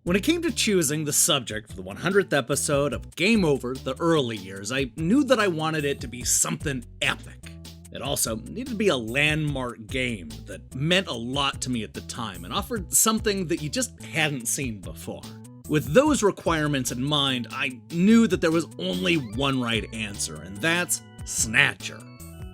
When it came to choosing the subject for the 100th episode of Game Over: The Early Years, I knew that I wanted it to be something epic. It also needed to be a landmark game that meant a lot to me at the time and offered something that you just hadn't seen before. With those requirements in mind, I knew that there was only one right answer, and that's Snatcher.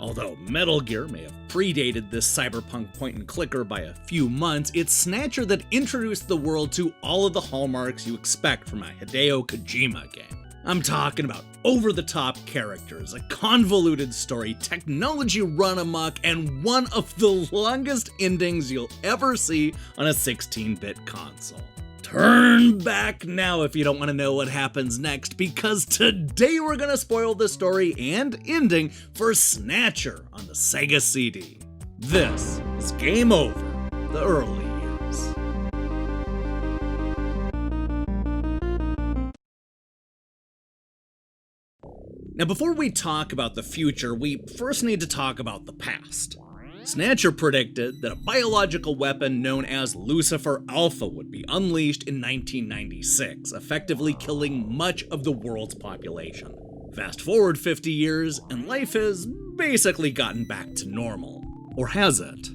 Although Metal Gear may have predated this cyberpunk point-and-clicker by a few months, it's Snatcher that introduced the world to all of the hallmarks you expect from a Hideo Kojima game. I'm talking about over-the-top characters, a convoluted story, technology run amok, and one of the longest endings you'll ever see on a 16-bit console. Turn back now if you don't want to know what happens next, because today we're going to spoil the story and ending for Snatcher on the Sega CD. This is Game Over: The Early Years. Now, before we talk about the future, we first need to talk about the past. Snatcher predicted that a biological weapon known as Lucifer Alpha would be unleashed in 1996, effectively killing much of the world's population. Fast forward 50 years, and life has basically gotten back to normal. Or has it?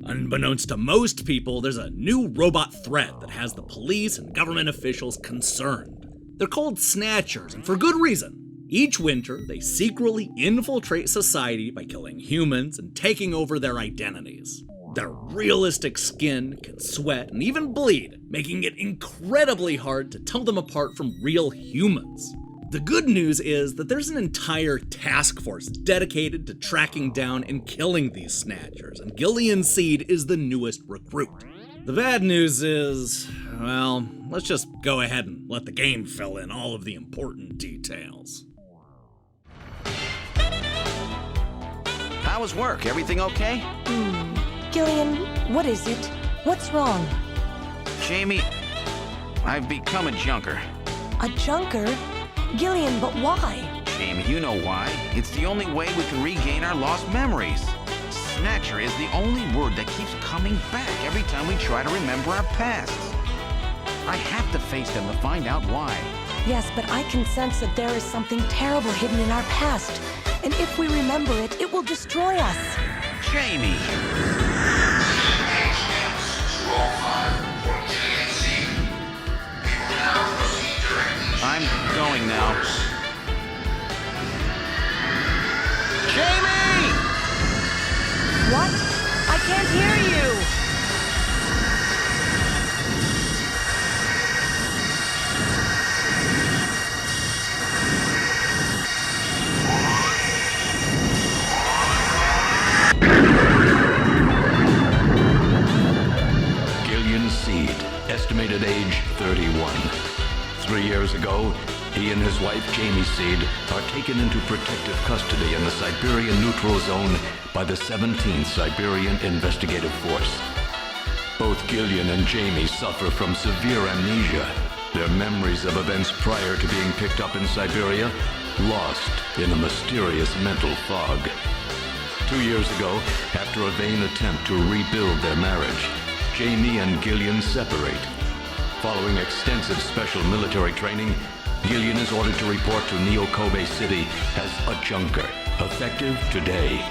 Unbeknownst to most people, there's a new robot threat that has the police and government officials concerned. They're called Snatchers, and for good reason. Each winter, they secretly infiltrate society by killing humans and taking over their identities. Their realistic skin can sweat and even bleed, making it incredibly hard to tell them apart from real humans. The good news is that there's an entire task force dedicated to tracking down and killing these Snatchers, and Gillian Seed is the newest recruit. The bad news is, well, let's just go ahead and let the game fill in all of the important details. How was work? Everything okay? Gillian, what is it? What's wrong? Jamie, I've become a junker. A junker? Gillian, but why? Jamie, you know why. It's the only way we can regain our lost memories. Snatcher is the only word that keeps coming back every time we try to remember our pasts. I have to face them to find out why. Yes, but I can sense that there is something terrible hidden in our past. And if we remember it, it will destroy us. Jamie! I'm going now. Jamie! What? I can't hear you! Estimated age 31. 3 years ago, he and his wife Jamie Seed are taken into protective custody in the Siberian Neutral Zone by the 17th Siberian Investigative Force. Both Gillian and Jamie suffer from severe amnesia, their memories of events prior to being picked up in Siberia lost in a mysterious mental fog. 2 years ago, after a vain attempt to rebuild their marriage, Jamie and Gillian separate. Following extensive special military training, Gillian is ordered to report to Neo-Kobe City as a junker, effective today.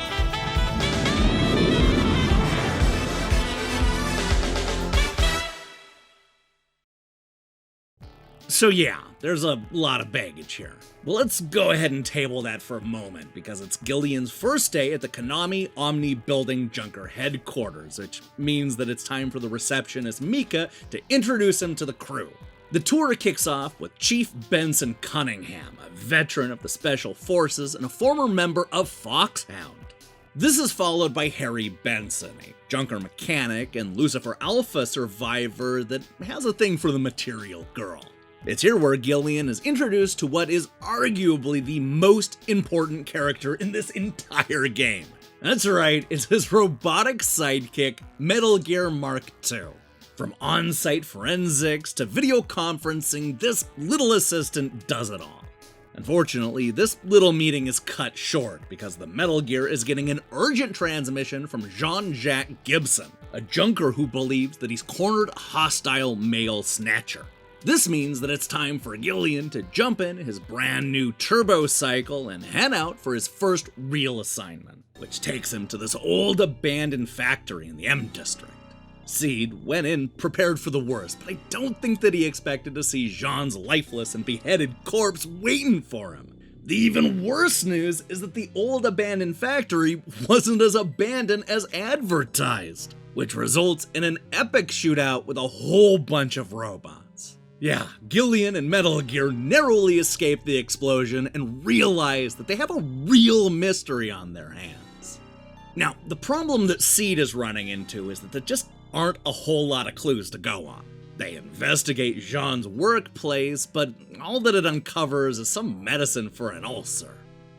So yeah, there's a lot of baggage here. Well, let's go ahead and table that for a moment, because it's Gillian's first day at the Konami Omni Building Junker headquarters, which means that it's time for the receptionist Mika to introduce him to the crew. The tour kicks off with Chief Benson Cunningham, a veteran of the Special Forces and a former member of Foxhound. This is followed by Harry Benson, a junker mechanic and Lucifer Alpha survivor that has a thing for the material girl. It's here where Gillian is introduced to what is arguably the most important character in this entire game. That's right, it's his robotic sidekick, Metal Gear Mark II. From on-site forensics to video conferencing, this little assistant does it all. Unfortunately, this little meeting is cut short because the Metal Gear is getting an urgent transmission from Jean-Jacques Gibson, a junker who believes that he's cornered a hostile male Snatcher. This means that it's time for Gillian to jump in his brand new turbo cycle and head out for his first real assignment, which takes him to this old abandoned factory in the M District. Seed went in prepared for the worst, but I don't think that he expected to see Jean's lifeless and beheaded corpse waiting for him. The even worse news is that the old abandoned factory wasn't as abandoned as advertised, which results in an epic shootout with a whole bunch of robots. Yeah, Gillian and Metal Gear narrowly escape the explosion and realize that they have a real mystery on their hands. Now, the problem that Seed is running into is that there just aren't a whole lot of clues to go on. They investigate Jean's workplace, but all that it uncovers is some medicine for an ulcer.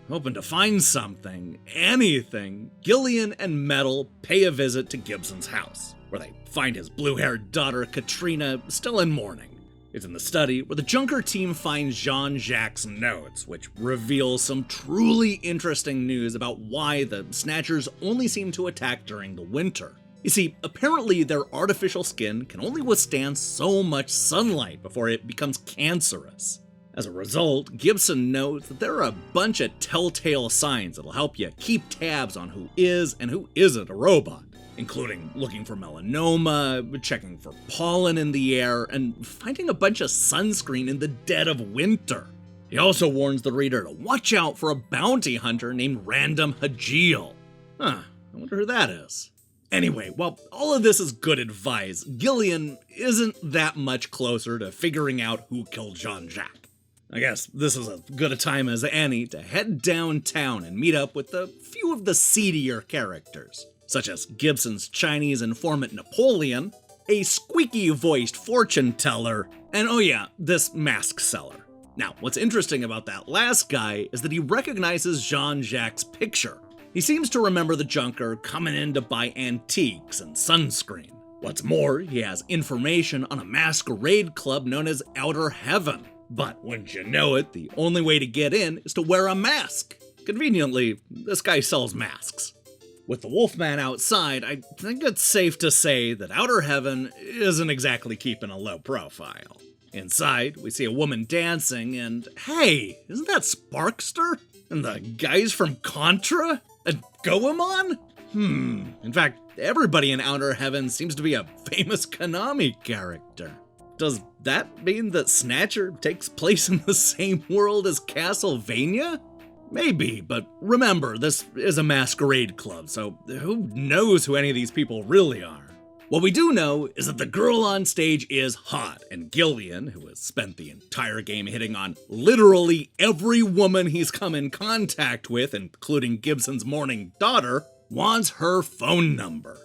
Hoping to find something, anything, Gillian and Metal pay a visit to Gibson's house, where they find his blue-haired daughter, Katrina, still in mourning. It's in the study where the Junker team finds Jean-Jacques' notes, which reveal some truly interesting news about why the Snatchers only seem to attack during the winter. You see, apparently their artificial skin can only withstand so much sunlight before it becomes cancerous. As a result, Gibson notes that there are a bunch of telltale signs that'll help you keep tabs on who is and who isn't a robot, including looking for melanoma, checking for pollen in the air, and finding a bunch of sunscreen in the dead of winter. He also warns the reader to watch out for a bounty hunter named Random Hajil. I wonder who that is. Anyway, while all of this is good advice, Gillian isn't that much closer to figuring out who killed Jean-Jacques. I guess this is as good a time as any to head downtown and meet up with a few of the seedier characters, such as Gibson's Chinese informant Napoleon, a squeaky-voiced fortune teller, and oh yeah, this mask seller. Now, what's interesting about that last guy is that he recognizes Jean-Jacques' picture. He seems to remember the Junker coming in to buy antiques and sunscreen. What's more, he has information on a masquerade club known as Outer Heaven. But wouldn't you know it, the only way to get in is to wear a mask. Conveniently, this guy sells masks. With the Wolfman outside, I think it's safe to say that Outer Heaven isn't exactly keeping a low profile. Inside, we see a woman dancing and, hey, isn't that Sparkster? And the guys from Contra? And Goemon? In fact, everybody in Outer Heaven seems to be a famous Konami character. Does that mean that Snatcher takes place in the same world as Castlevania? Maybe, but remember, this is a masquerade club, so who knows who any of these people really are? What we do know is that the girl on stage is hot, and Gillian, who has spent the entire game hitting on literally every woman he's come in contact with, including Gibson's mourning daughter, wants her phone number.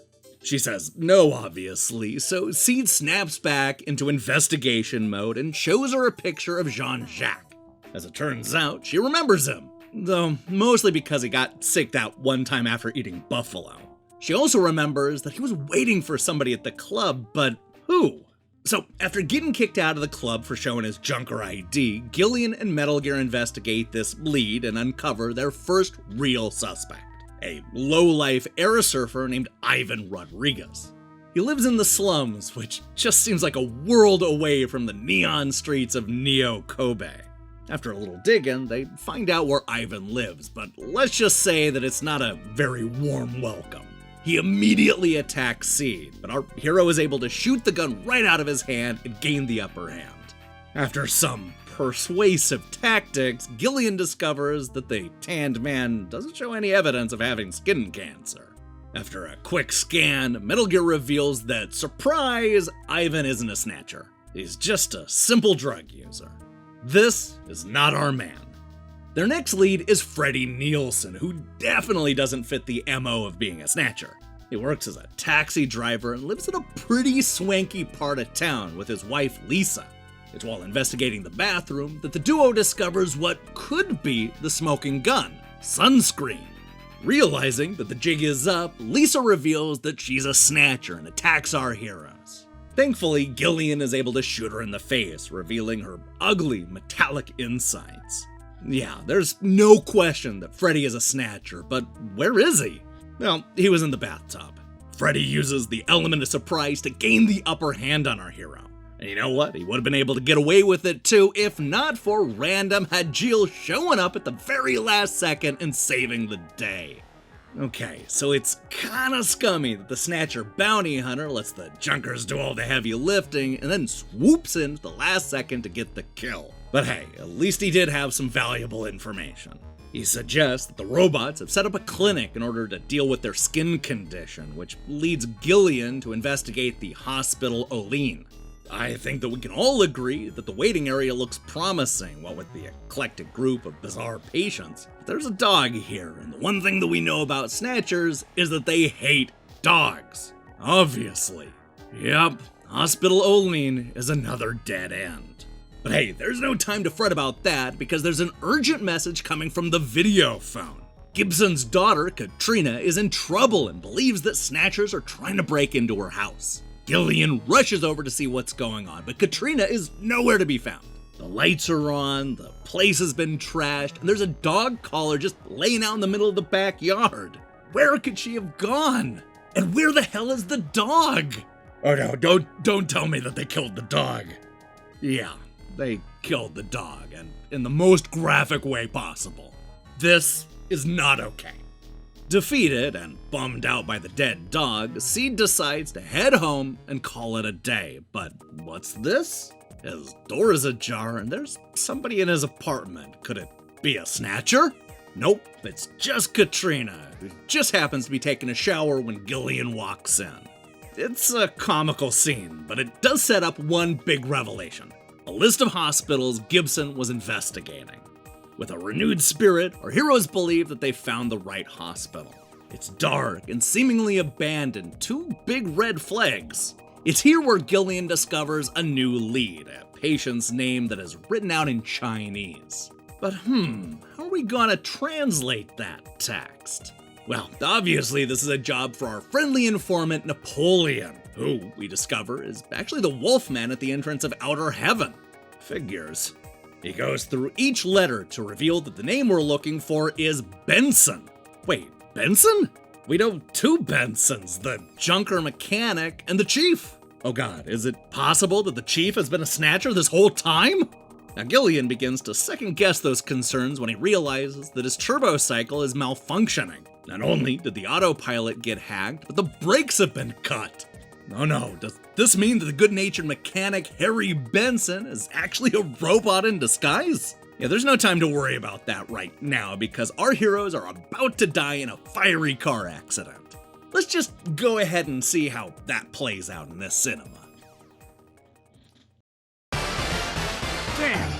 She says no, obviously, so Seed snaps back into investigation mode and shows her a picture of Jean-Jacques. As it turns out, she remembers him, though mostly because he got sicked out one time after eating buffalo. She also remembers that he was waiting for somebody at the club, but who? So, after getting kicked out of the club for showing his Junker ID, Gillian and Metal Gear investigate this lead and uncover their first real suspect, a low-life air surfer named Ivan Rodriguez. He lives in the slums, which just seems like a world away from the neon streets of Neo Kobe. After a little digging, they find out where Ivan lives, but let's just say that it's not a very warm welcome. He immediately attacks Seed, but our hero is able to shoot the gun right out of his hand and gain the upper hand. After some persuasive tactics, Gillian discovers that the tanned man doesn't show any evidence of having skin cancer. After a quick scan, Metal Gear reveals that, surprise, Ivan isn't a Snatcher. He's just a simple drug user. This is not our man. Their next lead is Freddie Nielsen, who definitely doesn't fit the MO of being a Snatcher. He works as a taxi driver and lives in a pretty swanky part of town with his wife Lisa. It's while investigating the bathroom that the duo discovers what could be the smoking gun, sunscreen. Realizing that the jig is up, Lisa reveals that she's a Snatcher and attacks our heroes. Thankfully, Gillian is able to shoot her in the face, revealing her ugly, metallic insides. Yeah, there's no question that Freddy is a Snatcher, but where is he? Well, he was in the bathtub. Freddy uses the element of surprise to gain the upper hand on our hero. And you know what? He would have been able to get away with it too if not for random Hajil showing up at the very last second and saving the day. Okay, so it's kinda scummy that the Snatcher bounty hunter lets the junkers do all the heavy lifting and then swoops in at the last second to get the kill. But hey, at least he did have some valuable information. He suggests that the robots have set up a clinic in order to deal with their skin condition, which leads Gillian to investigate the Hospital Olin. I think that we can all agree that the waiting area looks promising, what with the eclectic group of bizarre patients. But there's a dog here, and the one thing that we know about Snatchers is that they hate dogs. Obviously. Yep, Hospital Olin is another dead end. But hey, there's no time to fret about that because there's an urgent message coming from the video phone. Gibson's daughter, Katrina, is in trouble and believes that Snatchers are trying to break into her house. Gillian rushes over to see what's going on, but Katrina is nowhere to be found. The lights are on, the place has been trashed, and there's a dog collar just laying out in the middle of the backyard. Where could she have gone? And where the hell is the dog? Oh no, don't tell me that they killed the dog. Yeah, they killed the dog, and in the most graphic way possible. This is not okay. Defeated and bummed out by the dead dog, Seed decides to head home and call it a day. But what's this? His door is ajar and there's somebody in his apartment. Could it be a Snatcher? Nope, it's just Katrina, who just happens to be taking a shower when Gillian walks in. It's a comical scene, but it does set up one big revelation. A list of hospitals Gibson was investigating. With a renewed spirit, our heroes believe that they found the right hospital. It's dark and seemingly abandoned, two big red flags. It's here where Gillian discovers a new lead, a patient's name that is written out in Chinese. But how are we gonna translate that text? Well, obviously this is a job for our friendly informant Napoleon, who, we discover, is actually the Wolfman at the entrance of Outer Heaven. Figures. He goes through each letter to reveal that the name we're looking for is Benson. Wait, Benson? We know two Bensons, the junker mechanic and the chief. Oh god, is it possible that the chief has been a Snatcher this whole time? Now Gillian begins to second guess those concerns when he realizes that his turbo cycle is malfunctioning. Not only did the autopilot get hacked, but the brakes have been cut. Oh no, does this mean that the good-natured mechanic Harry Benson is actually a robot in disguise? Yeah, there's no time to worry about that right now because our heroes are about to die in a fiery car accident. Let's just go ahead and see how that plays out in this cinema. Damn!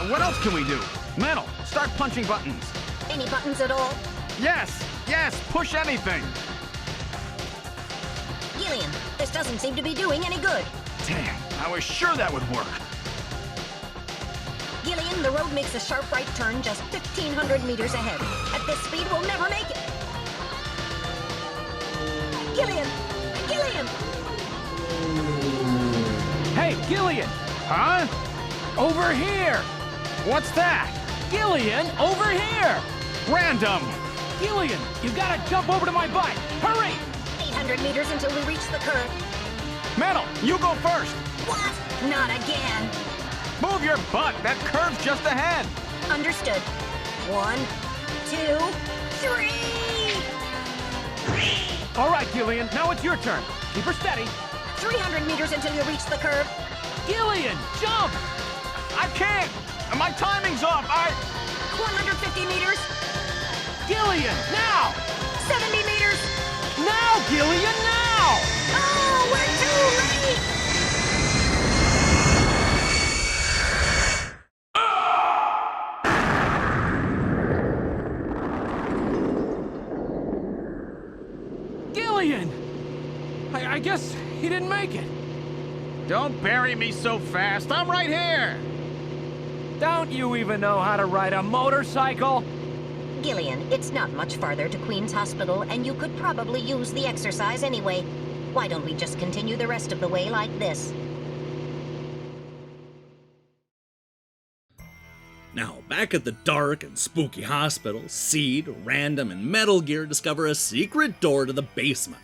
What else can we do? Metal, start punching buttons. Any buttons at all? Yes, push anything. Gillian, this doesn't seem to be doing any good. Damn, I was sure that would work. Gillian, the road makes a sharp right turn just 1,500 meters ahead. At this speed, we'll never make it. Gillian! Gillian! Hey, Gillian! Huh? Over here! What's that? Gillian, over here! Random! Gillian, you gotta jump over to my bike! Hurry! 800 meters until we reach the curve. Metal, you go first. What? Not again. Move your butt. That curve's just ahead. Understood. 1, 2, 3! All right, Gillian, now it's your turn. Keep her steady. 300 meters until you reach the curve. Gillian, jump! I can't. My timing's off. 150 meters. Gillian, now! 70 meters. Now, Gillian, now! Oh, we're too late! Gillian! I guess he didn't make it. Don't bury me so fast. I'm right here. Don't you even know how to ride a motorcycle? Gillian, it's not much farther to Queen's Hospital, and you could probably use the exercise anyway. Why don't we just continue the rest of the way like this? Now, back at the dark and spooky hospital, Seed, Random, and Metal Gear discover a secret door to the basement.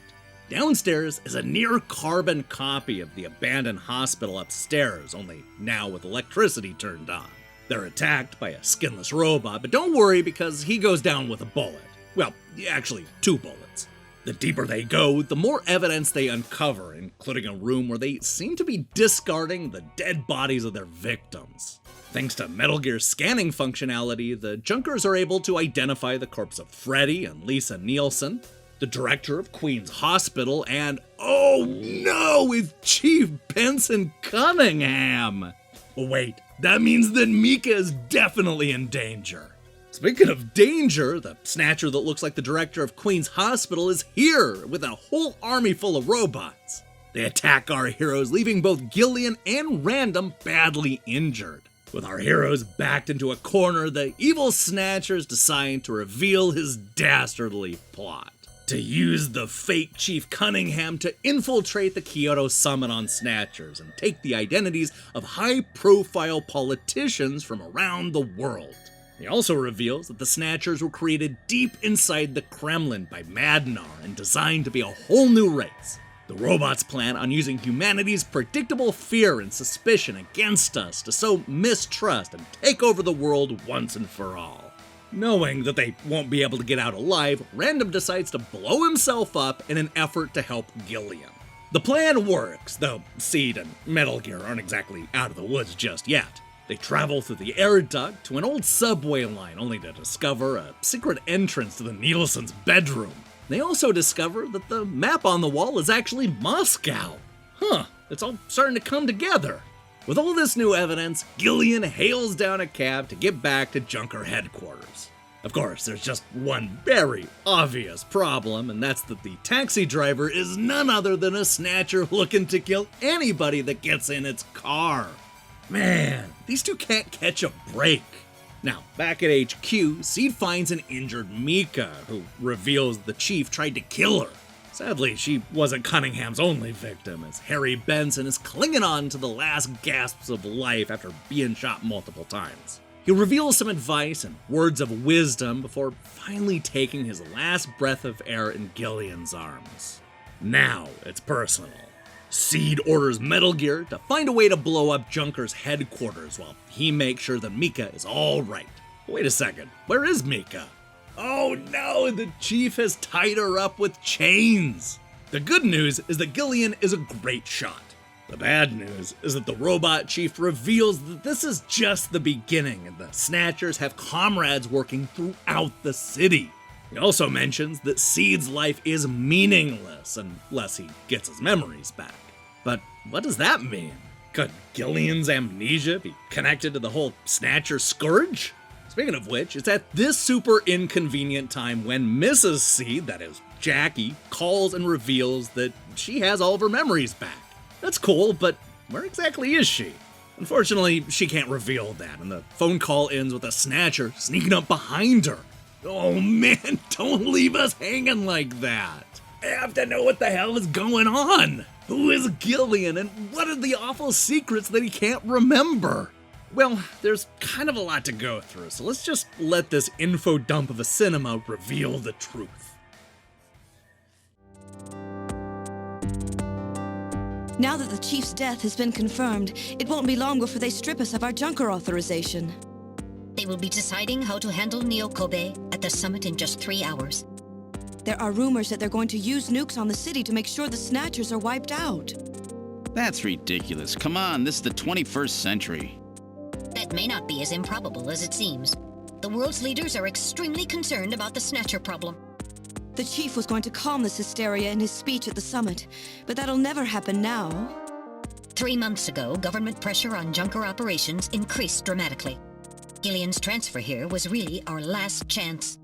Downstairs is a near-carbon copy of the abandoned hospital upstairs, only now with electricity turned on. They're attacked by a skinless robot, but don't worry because he goes down with a bullet. Well, actually, 2 bullets. The deeper they go, the more evidence they uncover, including a room where they seem to be discarding the dead bodies of their victims. Thanks to Metal Gear's scanning functionality, the Junkers are able to identify the corpse of Freddy and Lisa Nielsen, the director of Queen's Hospital, and oh no, it's Chief Benson Cunningham! Wait, that means that Mika is definitely in danger. Speaking of danger, the Snatcher that looks like the director of Queen's Hospital is here with a whole army full of robots. They attack our heroes, leaving both Gillian and Random badly injured. With our heroes backed into a corner, the evil Snatchers decide to reveal his dastardly plot. To use the fake Chief Cunningham to infiltrate the Kyoto Summit on Snatchers and take the identities of high-profile politicians from around the world. He also reveals that the Snatchers were created deep inside the Kremlin by Madnar and designed to be a whole new race. The robots plan on using humanity's predictable fear and suspicion against us to sow mistrust and take over the world once and for all. Knowing that they won't be able to get out alive, Random decides to blow himself up in an effort to help Gillian. The plan works, though Seed and Metal Gear aren't exactly out of the woods just yet. They travel through the air duct to an old subway line only to discover a secret entrance to the Nielsen's bedroom. They also discover that the map on the wall is actually Moscow. It's all starting to come together. With all this new evidence, Gillian hails down a cab to get back to Junker headquarters. Of course, there's just one very obvious problem, and that's that the taxi driver is none other than a Snatcher looking to kill anybody that gets in its car. Man, these two can't catch a break. Now, back at HQ, Seed finds an injured Mika, who reveals the Chief tried to kill her. Sadly, she wasn't Cunningham's only victim, as Harry Benson is clinging on to the last gasps of life after being shot multiple times. He reveals some advice and words of wisdom before finally taking his last breath of air in Gillian's arms. Now it's personal. Seed orders Metal Gear to find a way to blow up Junker's headquarters while he makes sure that Mika is all right. Wait a second, where is Mika? Oh no, the Chief has tied her up with chains. The good news is that Gillian is a great shot. The bad news is that the robot Chief reveals that this is just the beginning and the Snatchers have comrades working throughout the city. He also mentions that Seed's life is meaningless unless he gets his memories back. But what does that mean? Could Gillian's amnesia be connected to the whole Snatcher scourge? Speaking of which, it's at this super inconvenient time when Mrs. Seed, that is Jackie, calls and reveals that she has all of her memories back. That's cool, but where exactly is she? Unfortunately, she can't reveal that, and the phone call ends with a Snatcher sneaking up behind her. Oh man, don't leave us hanging like that. I have to know what the hell is going on. Who is Gillian, and what are the awful secrets that he can't remember? Well, there's kind of a lot to go through, so let's just let this info dump of a cinema reveal the truth. Now that the Chief's death has been confirmed, it won't be long before they strip us of our Junker authorization. They will be deciding how to handle Neo Kobe at the summit in just 3 hours. There are rumors that they're going to use nukes on the city to make sure the Snatchers are wiped out. That's ridiculous. Come on, this is the 21st century. That may not be as improbable as it seems. The world's leaders are extremely concerned about the Snatcher problem. The Chief was going to calm this hysteria in his speech at the summit, but that'll never happen now. 3 months ago, government pressure on Junker operations increased dramatically. Gillian's transfer here was really our last chance.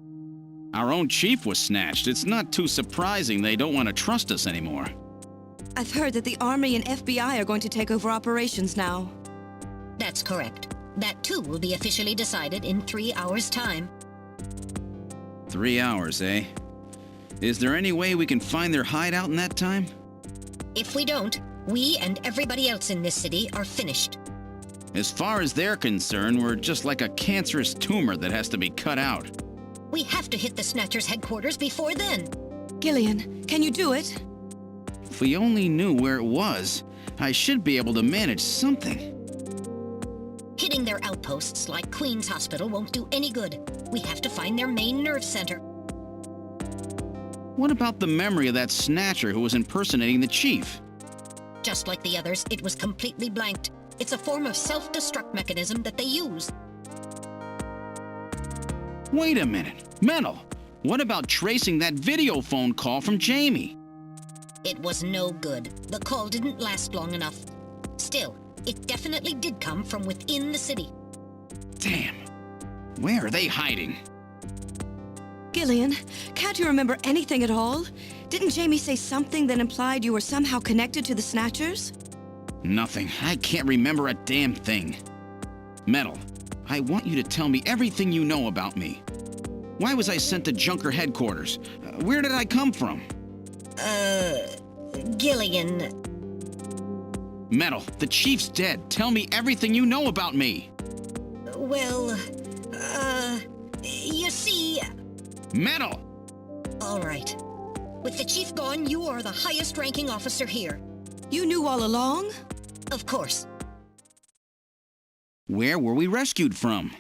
Our own chief was snatched. It's not too surprising they don't want to trust us anymore. I've heard that the Army and FBI are going to take over operations now. That's correct. That too will be officially decided in 3 hours' time. 3 hours, eh? Is there any way we can find their hideout in that time? If we don't, we and everybody else in this city are finished. As far as they're concerned, we're just like a cancerous tumor that has to be cut out. We have to hit the Snatcher's headquarters before then. Gillian, can you do it? If we only knew where it was, I should be able to manage something. Hitting their outposts like Queen's Hospital won't do any good. We have to find their main nerve center. What about the memory of that Snatcher who was impersonating the chief? Just like the others, it was completely blanked. It's a form of self-destruct mechanism that they use. Wait a minute. Mental. What about tracing that video phone call from Jamie? It was no good. The call didn't last long enough. Still, it definitely did come from within the city. Damn. Where are they hiding? Gillian, can't you remember anything at all? Didn't Jamie say something that implied you were somehow connected to the Snatchers? Nothing. I can't remember a damn thing. Metal, I want you to tell me everything you know about me. Why was I sent to Junker headquarters? Where did I come from? Gillian. Metal, the chief's dead. Tell me everything you know about me. Well, you see... Metal! All right. With the chief gone, you are the highest-ranking officer here. You knew all along? Of course. Where were we rescued from?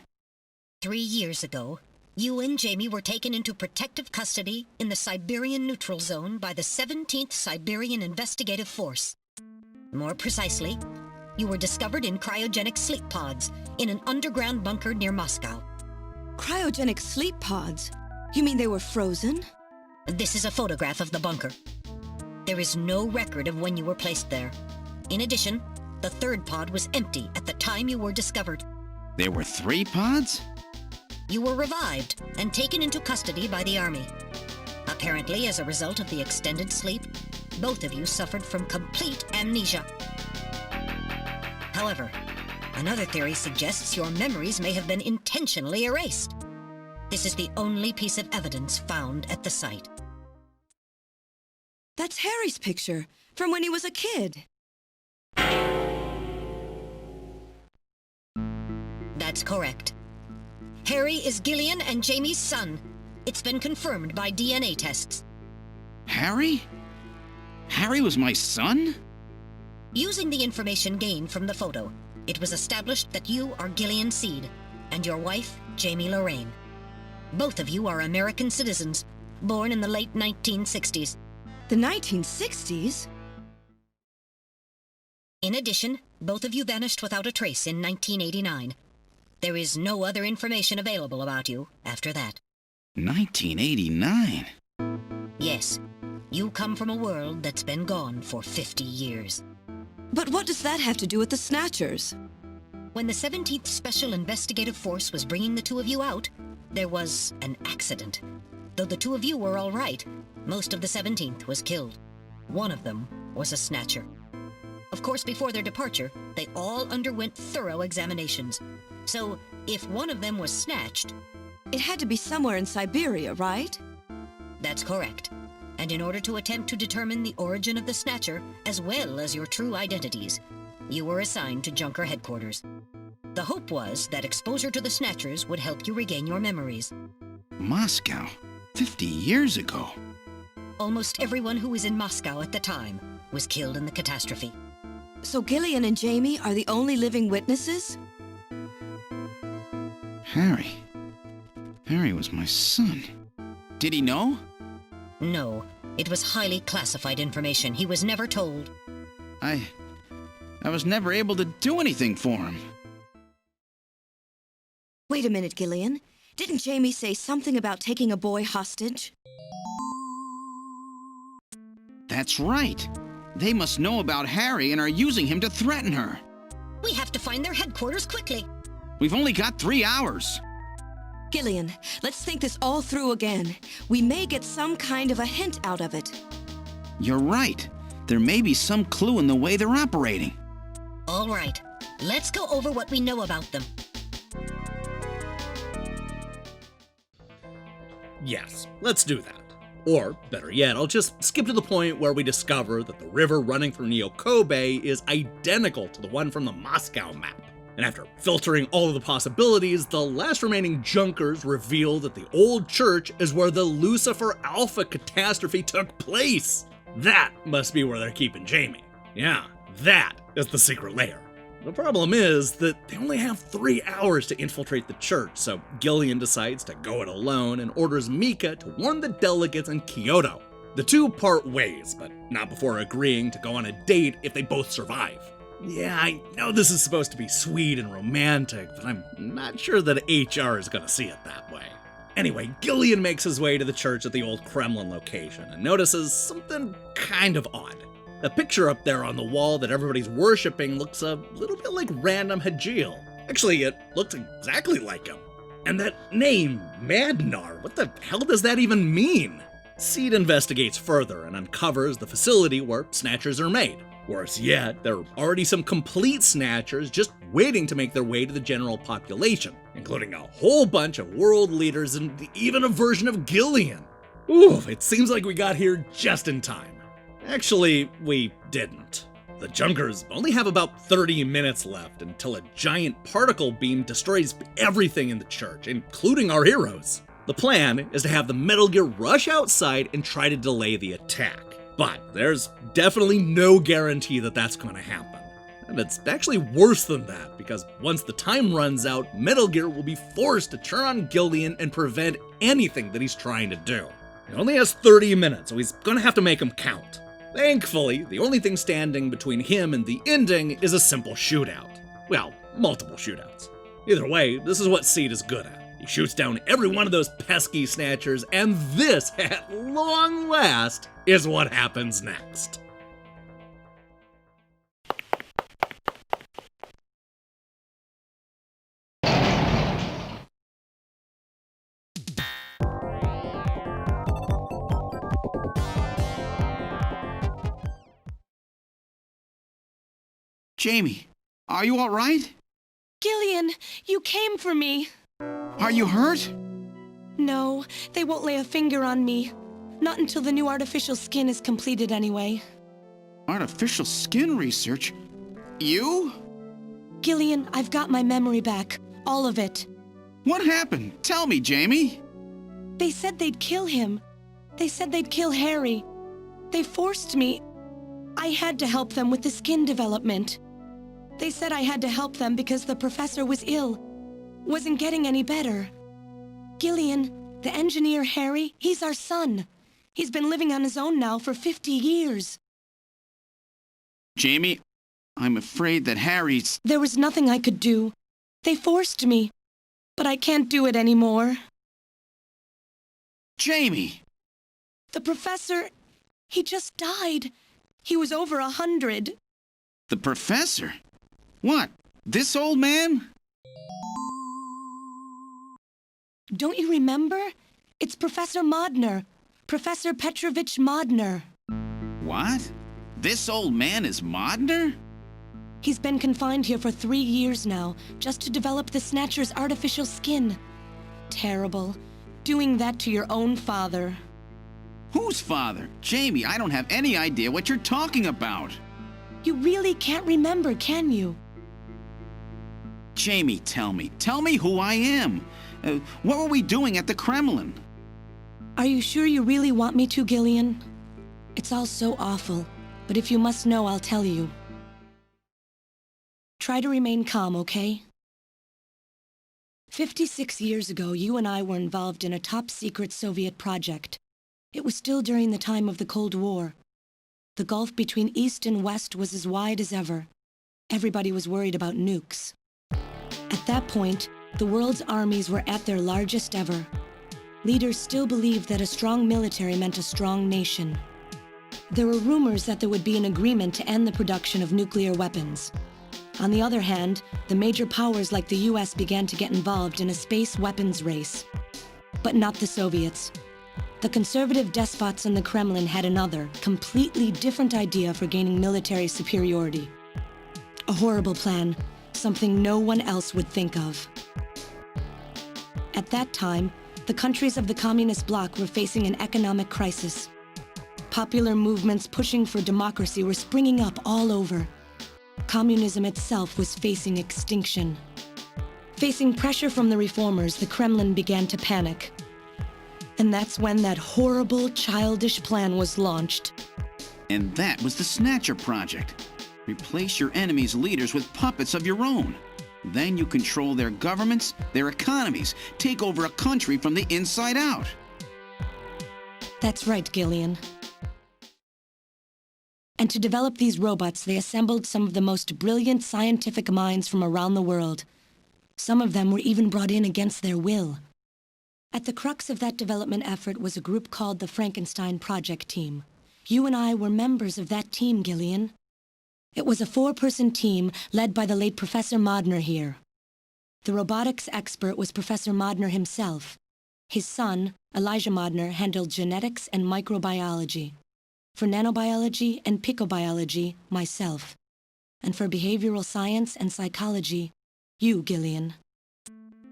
3 years ago, you and Jamie were taken into protective custody in the Siberian Neutral Zone by the 17th Siberian Investigative Force. More precisely, you were discovered in cryogenic sleep pods in an underground bunker near Moscow. Cryogenic sleep pods? You mean they were frozen? This is a photograph of the bunker. There is no record of when you were placed there. In addition, the third pod was empty at the time you were discovered. There were 3 pods? You were revived and taken into custody by the army. Apparently, as a result of the extended sleep, both of you suffered from complete amnesia. However, another theory suggests your memories may have been intentionally erased. This is the only piece of evidence found at the site. That's Harry's picture, from when he was a kid. That's correct. Harry is Gillian and Jamie's son. It's been confirmed by DNA tests. Harry? Harry was my son? Using the information gained from the photo, it was established that you are Gillian Seed and your wife, Jamie Lorraine. Both of you are American citizens, born in the late 1960s. The 1960s? In addition, both of you vanished without a trace in 1989. There is no other information available about you after that. 1989? Yes, you come from a world that's been gone for 50 years. But what does that have to do with the Snatchers? When the 17th Special Investigative Force was bringing the two of you out, there was an accident. Though the two of you were all right, most of the 17th was killed. One of them was a Snatcher. Of course, before their departure, they all underwent thorough examinations. So, if one of them was snatched... It had to be somewhere in Siberia, right? That's correct. And in order to attempt to determine the origin of the Snatcher, as well as your true identities, you were assigned to Junker headquarters. The hope was that exposure to the Snatchers would help you regain your memories. Moscow? 50 years ago? Almost everyone who was in Moscow at the time was killed in the catastrophe. So Gillian and Jamie are the only living witnesses? Harry. Harry was my son. Did he know? No, it was highly classified information. He was never told. I was never able to do anything for him. Wait a minute, Gillian. Didn't Jamie say something about taking a boy hostage? That's right. They must know about Harry and are using him to threaten her. We have to find their headquarters quickly. We've only got 3 hours. Gillian, let's think this all through again. We may get some kind of a hint out of it. You're right. There may be some clue in the way they're operating. All right, let's go over what we know about them. Yes, let's do that. Or, better yet, I'll just skip to the point where we discover that the river running through Neo-Kobe is identical to the one from the Moscow map. And after filtering all of the possibilities, the last remaining Junkers reveal that the old church is where the Lucifer Alpha catastrophe took place. That must be where they're keeping Jamie. Yeah, that is the secret lair. The problem is that they only have 3 hours to infiltrate the church, so Gillian decides to go it alone and orders Mika to warn the delegates in Kyoto. The two part ways, but not before agreeing to go on a date if they both survive. Yeah, I know this is supposed to be sweet and romantic, but I'm not sure that HR is gonna see it that way. Anyway, Gillian makes his way to the church at the old Kremlin location and notices something kind of odd. The picture up there on the wall that everybody's worshipping looks a little bit like random Hajil. Actually, it looks exactly like him. And that name, Madnar, what the hell does that even mean? Seed investigates further and uncovers the facility where Snatchers are made. Worse yet, there are already some complete Snatchers just waiting to make their way to the general population, including a whole bunch of world leaders and even a version of Gillian. Ooh, it seems like we got here just in time. Actually, we didn't. The Junkers only have about 30 minutes left until a giant particle beam destroys everything in the church, including our heroes. The plan is to have the Metal Gear rush outside and try to delay the attack. But there's definitely no guarantee that that's going to happen. And it's actually worse than that, because once the time runs out, Metal Gear will be forced to turn on Gillian and prevent anything that he's trying to do. He only has 30 minutes, so he's going to have to make them count. Thankfully, the only thing standing between him and the ending is a simple shootout. Well, multiple shootouts. Either way, this is what Seed is good at. He shoots down every one of those pesky Snatchers, and this, at long last, is what happens next. Jamie, are you all right? Gillian, you came for me. Are you hurt? No, they won't lay a finger on me. Not until the new artificial skin is completed anyway. Artificial skin research? You? Gillian, I've got my memory back. All of it. What happened? Tell me, Jamie. They said they'd kill him. They said they'd kill Harry. They forced me. I had to help them with the skin development. They said I had to help them because the professor was ill. Wasn't getting any better. Gillian, the engineer Harry, he's our son. He's been living on his own now for 50 years. Jamie, I'm afraid that Harry's... There was nothing I could do. They forced me. But I can't do it anymore. Jamie! The professor, he just died. He was over 100. The professor? What? This old man? Don't you remember? It's Professor Modner. Professor Petrovich Modner. What? This old man is Modner? He's been confined here for 3 years now, just to develop the Snatcher's artificial skin. Terrible. Doing that to your own father. Whose father? Jamie, I don't have any idea what you're talking about. You really can't remember, can you? Jamie, tell me. Tell me who I am. What were we doing at the Kremlin? Are you sure you really want me to, Gillian? It's all so awful, but if you must know, I'll tell you. Try to remain calm, okay? 56 years ago, you and I were involved in a top-secret Soviet project. It was still during the time of the Cold War. The gulf between East and West was as wide as ever. Everybody was worried about nukes. At that point, the world's armies were at their largest ever. Leaders still believed that a strong military meant a strong nation. There were rumors that there would be an agreement to end the production of nuclear weapons. On the other hand, the major powers like the US began to get involved in a space weapons race. But not the Soviets. The conservative despots in the Kremlin had another, completely different idea for gaining military superiority. A horrible plan, something no one else would think of. At that time, the countries of the communist bloc were facing an economic crisis. Popular movements pushing for democracy were springing up all over. Communism itself was facing extinction. Facing pressure from the reformers, the Kremlin began to panic. And that's when that horrible, childish plan was launched. And that was the Snatcher project. Replace your enemies' leaders with puppets of your own. Then you control their governments, their economies, take over a country from the inside out. That's right, Gillian. And to develop these robots, they assembled some of the most brilliant scientific minds from around the world. Some of them were even brought in against their will. At the crux of that development effort was a group called the Frankenstein Project Team. You and I were members of that team, Gillian. It was a 4-person team led by the late Professor Modner here. The robotics expert was Professor Modner himself. His son, Elijah Modner, handled genetics and microbiology. For nanobiology and picobiology, myself. And for behavioral science and psychology, you, Gillian.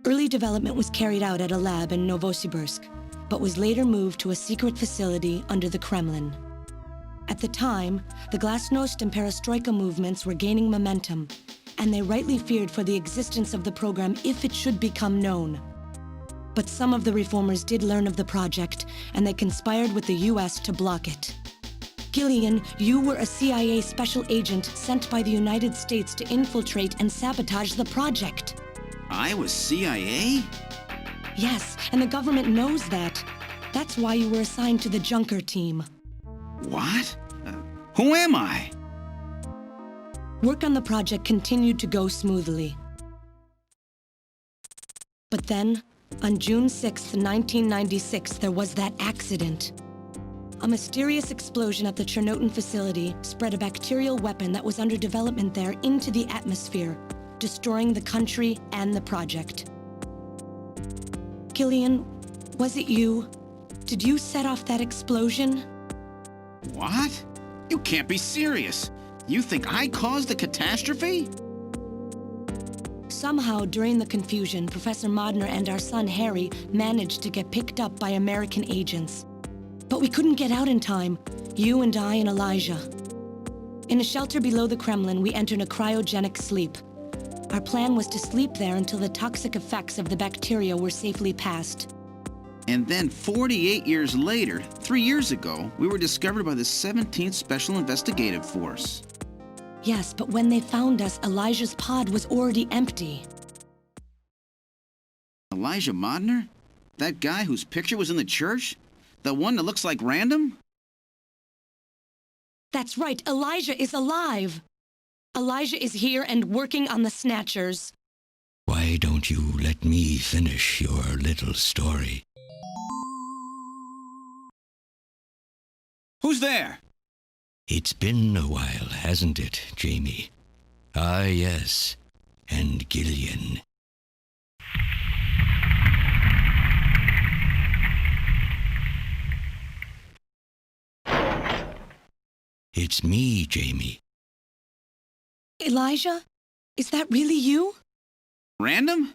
Early development was carried out at a lab in Novosibirsk, but was later moved to a secret facility under the Kremlin. At the time, the Glasnost and Perestroika movements were gaining momentum, and they rightly feared for the existence of the program if it should become known. But some of the reformers did learn of the project, and they conspired with the US to block it. Gillian, you were a CIA special agent sent by the United States to infiltrate and sabotage the project. I was CIA? Yes, and the government knows that. That's why you were assigned to the Junker team. What? Who am I? Work on the project continued to go smoothly. But then, on June 6, 1996, there was that accident. A mysterious explosion at the Chernobyl facility spread a bacterial weapon that was under development there into the atmosphere, destroying the country and the project. Gillian, was it you? Did you set off that explosion? What? You can't be serious. You think I caused the catastrophe? Somehow, during the confusion, Professor Modner and our son Harry managed to get picked up by American agents. But we couldn't get out in time, you and I and Elijah. In a shelter below the Kremlin, we entered a cryogenic sleep. Our plan was to sleep there until the toxic effects of the bacteria were safely passed. And then 48 years later, 3 years ago, we were discovered by the 17th Special Investigative Force. Yes, but when they found us, Elijah's pod was already empty. Elijah Modner? That guy whose picture was in the church? The one that looks like Random? That's right, Elijah is alive! Elijah is here and working on the Snatchers. Why don't you let me finish your little story? Who's there? It's been a while, hasn't it, Jamie? Ah, yes. And Gillian. It's me, Jamie. Elijah? Is that really you? Random?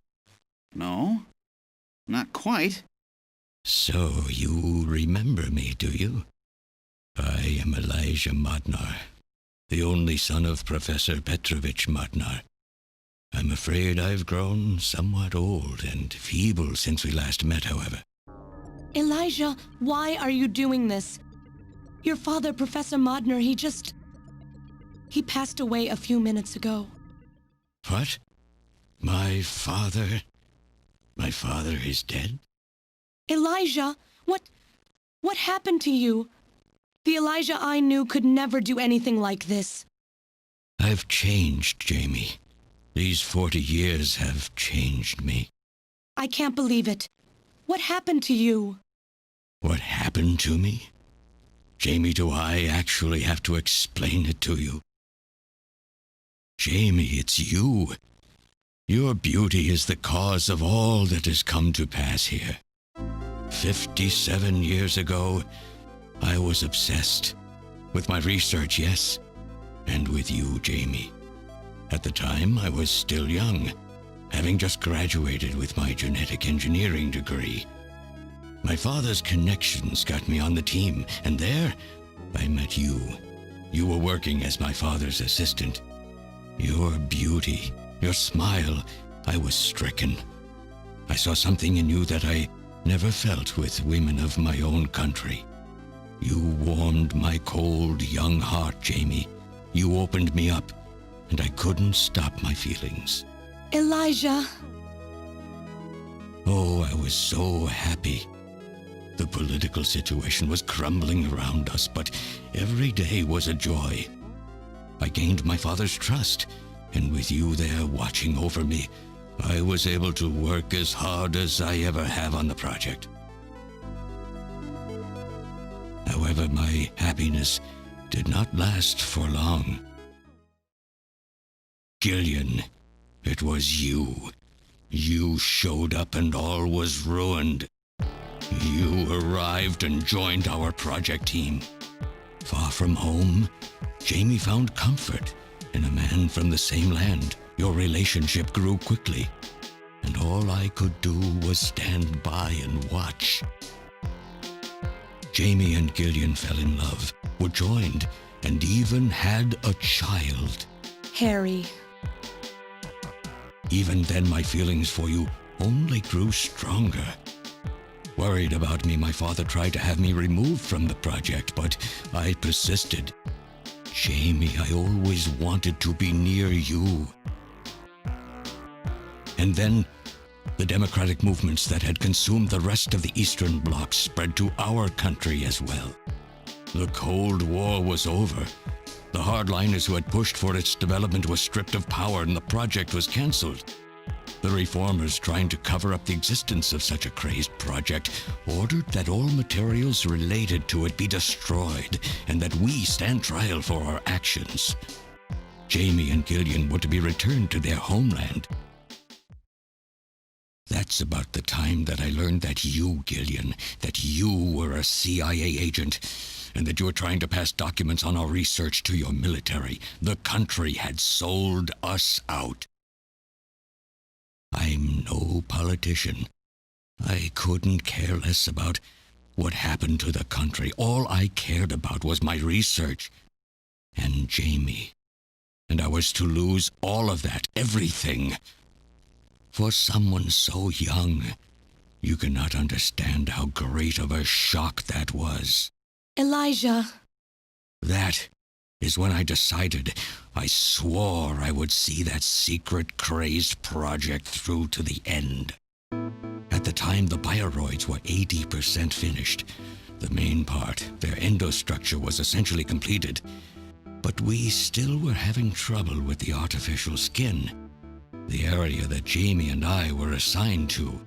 No, not quite. So you remember me, do you? I am Elijah Modnar, the only son of Professor Petrovich Modnar. I'm afraid I've grown somewhat old and feeble since we last met, however. Elijah, why are you doing this? Your father, Professor Modner, he passed away a few minutes ago. What? My father? My father is dead? Elijah, what happened to you? The Elijah I knew could never do anything like this. I've changed, Jamie. These 40 years have changed me. I can't believe it. What happened to you? What happened to me? Jamie, do I actually have to explain it to you? Jamie, it's you. Your beauty is the cause of all that has come to pass here. 57 years ago, I was obsessed. With my research, yes. And with you, Jamie. At the time, I was still young, having just graduated with my genetic engineering degree. My father's connections got me on the team, and there, I met you. You were working as my father's assistant. Your beauty, your smile, I was stricken. I saw something in you that I never felt with women of my own country. You warmed my cold, young heart, Jamie. You opened me up, and I couldn't stop my feelings. Elijah. Oh, I was so happy. The political situation was crumbling around us, but every day was a joy. I gained my father's trust, and with you there watching over me, I was able to work as hard as I ever have on the project. However, my happiness did not last for long. Gillian, it was you. You showed up and all was ruined. You arrived and joined our project team. Far from home, Jamie found comfort in a man from the same land. Your relationship grew quickly, and all I could do was stand by and watch. Jamie and Gillian fell in love, were joined, and even had a child. Harry. Even then, my feelings for you only grew stronger. Worried about me, my father tried to have me removed from the project, but I persisted. Jamie, I always wanted to be near you. And then, the democratic movements that had consumed the rest of the Eastern Bloc spread to our country as well. The Cold War was over. The hardliners who had pushed for its development were stripped of power and the project was cancelled. The reformers, trying to cover up the existence of such a crazed project, ordered that all materials related to it be destroyed and that we stand trial for our actions. Jamie and Gillian were to be returned to their homeland. That's about the time that I learned that you, Gillian, that you were a CIA agent, and that you were trying to pass documents on our research to your military. The country had sold us out. I'm no politician. I couldn't care less about what happened to the country. All I cared about was my research and Jamie. And I was to lose all of that, everything. For someone so young, you cannot understand how great of a shock that was. Elijah. That is when I decided, I swore I would see that secret, crazed project through to the end. At the time, the bioroids were 80% finished. The main part, their endostructure, was essentially completed. But we still were having trouble with the artificial skin, the area that Jamie and I were assigned to.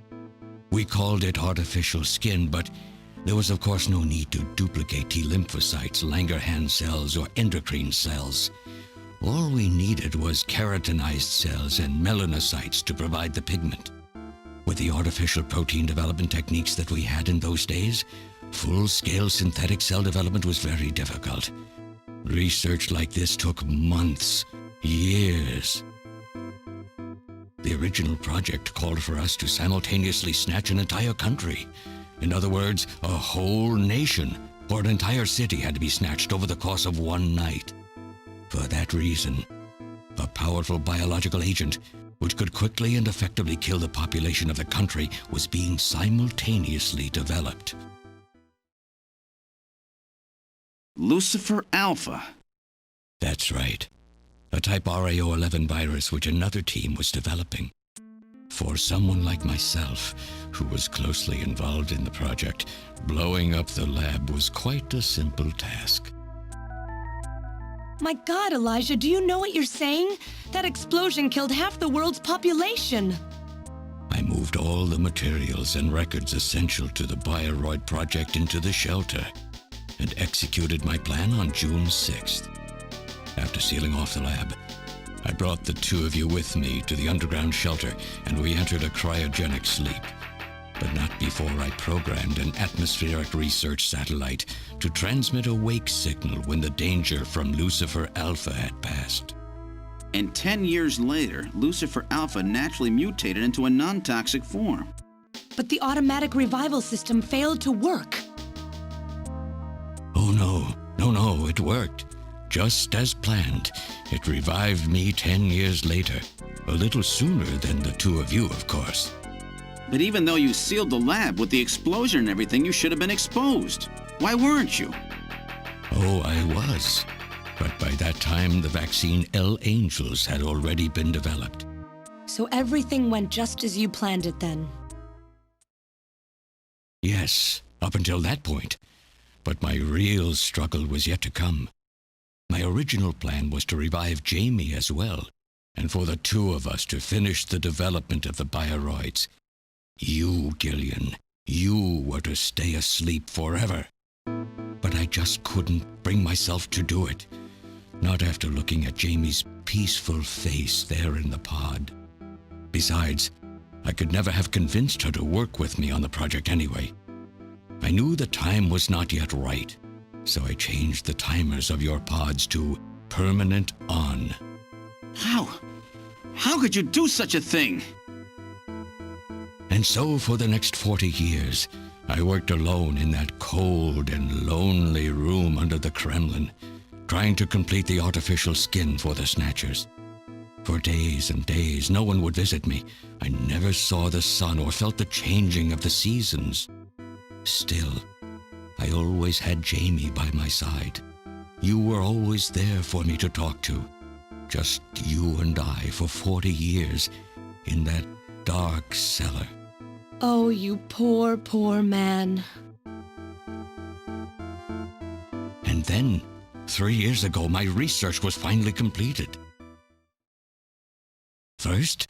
We called it artificial skin, but there was of course no need to duplicate T lymphocytes, Langerhans cells, or endocrine cells. All we needed was keratinized cells and melanocytes to provide the pigment. With the artificial protein development techniques that we had in those days, full-scale synthetic cell development was very difficult. Research like this took months, years. The original project called for us to simultaneously snatch an entire country. In other words, a whole nation, or an entire city, had to be snatched over the course of one night. For that reason, a powerful biological agent, which could quickly and effectively kill the population of the country, was being simultaneously developed. Lucifer Alpha. That's right. A type RAO11 virus which another team was developing. For someone like myself, who was closely involved in the project, blowing up the lab was quite a simple task. My God, Elijah, do you know what you're saying? That explosion killed half the world's population. I moved all the materials and records essential to the Bioroid project into the shelter and executed my plan on June 6th. After sealing off the lab, I brought the two of you with me to the underground shelter, and we entered a cryogenic sleep. But not before I programmed an atmospheric research satellite to transmit a wake signal when the danger from Lucifer Alpha had passed. And 10 years later, Lucifer Alpha naturally mutated into a non-toxic form. But the automatic revival system failed to work. Oh no, it worked. Just as planned, it revived me 10 years later. A little sooner than the two of you, of course. But even though you sealed the lab with the explosion and everything, you should have been exposed. Why weren't you? Oh, I was. But by that time, the vaccine L Angels had already been developed. So everything went just as you planned it then. Yes, up until that point. But my real struggle was yet to come. My original plan was to revive Jamie as well, and for the two of us to finish the development of the bioroids. You, Gillian, you were to stay asleep forever. But I just couldn't bring myself to do it. Not after looking at Jamie's peaceful face there in the pod. Besides, I could never have convinced her to work with me on the project anyway. I knew the time was not yet right, so I changed the timers of your pods to permanent on. How? How could you do such a thing? And so for the next 40 years, I worked alone in that cold and lonely room under the Kremlin, trying to complete the artificial skin for the Snatchers. For days and days, no one would visit me. I never saw the sun or felt the changing of the seasons. Still, I always had Jamie by my side. You were always there for me to talk to. Just you and I for 40 years in that dark cellar. Oh, you poor, poor man. And then, 3 years ago, my research was finally completed. First,